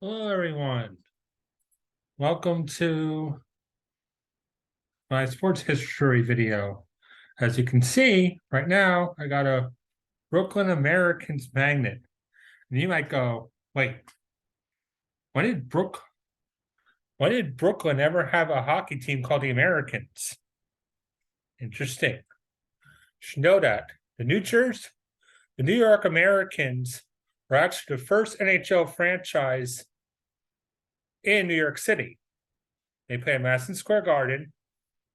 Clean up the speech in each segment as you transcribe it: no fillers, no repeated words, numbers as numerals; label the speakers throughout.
Speaker 1: Hello, everyone. Welcome to my sports history video. As you can see right now, I got a Brooklyn Americans magnet. And you might go, wait, when did Brooklyn ever have a hockey team called the Americans? Interesting. You should know that the New York Americans were actually the first NHL franchise in New York City. They played at Madison Square Garden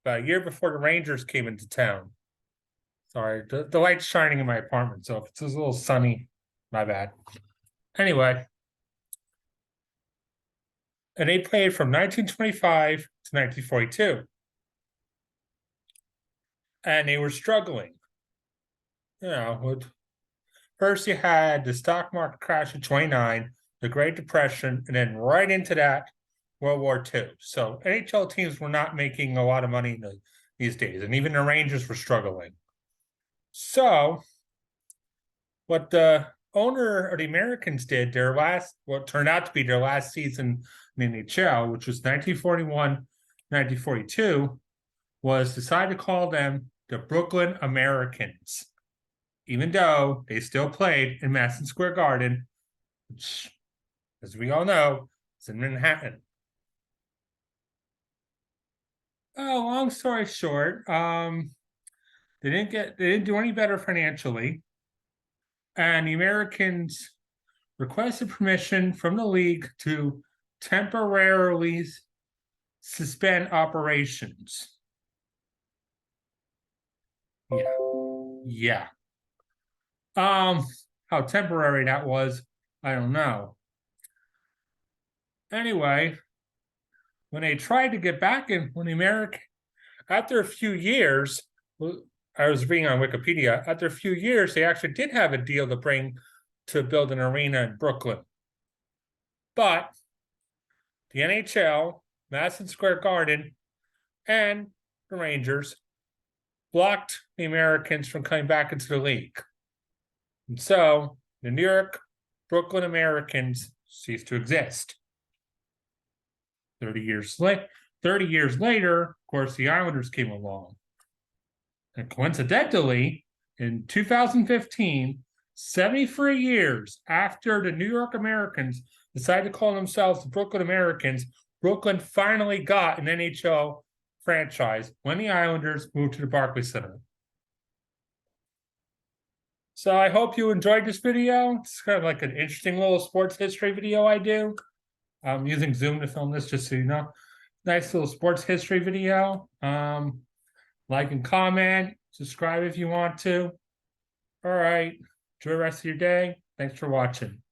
Speaker 1: about a year before the Rangers came into town. Sorry, the light's shining in my apartment, so if it's a little sunny, my bad. Anyway, and they played from 1925 to 1942. And they were struggling. First you had the stock market crash in 29, the Great Depression, and then right into that, World War II. So NHL teams were not making a lot of money these days, and even the Rangers were struggling. So what the owner of the Americans did, what turned out to be their last season in the NHL, which was 1941, 1942, was decide to call them the Brooklyn Americans, even though they still played in Madison Square Garden, which, as we all know, is in Manhattan. Oh, long story short, they didn't do any better financially, and the Americans requested permission from the league to temporarily suspend operations. Yeah. How temporary that was, I don't know. Anyway, when they tried to get back in, after a few years, I was reading on Wikipedia, after a few years, they actually did have a deal to build an arena in Brooklyn. But the NHL, Madison Square Garden, and the Rangers blocked the Americans from coming back into the league. And so the New York Brooklyn Americans ceased to exist. 30 years later, of course, the Islanders came along. And coincidentally, in 2015, 73 years after the New York Americans decided to call themselves the Brooklyn Americans, Brooklyn finally got an NHL franchise when the Islanders moved to the Barclay Center. So I hope you enjoyed this video. It's kind of like an interesting little sports history video I do. I'm using Zoom to film this, just so you know. Nice little sports history video. Like and comment, subscribe if you want to. All right. Enjoy the rest of your day. Thanks for watching.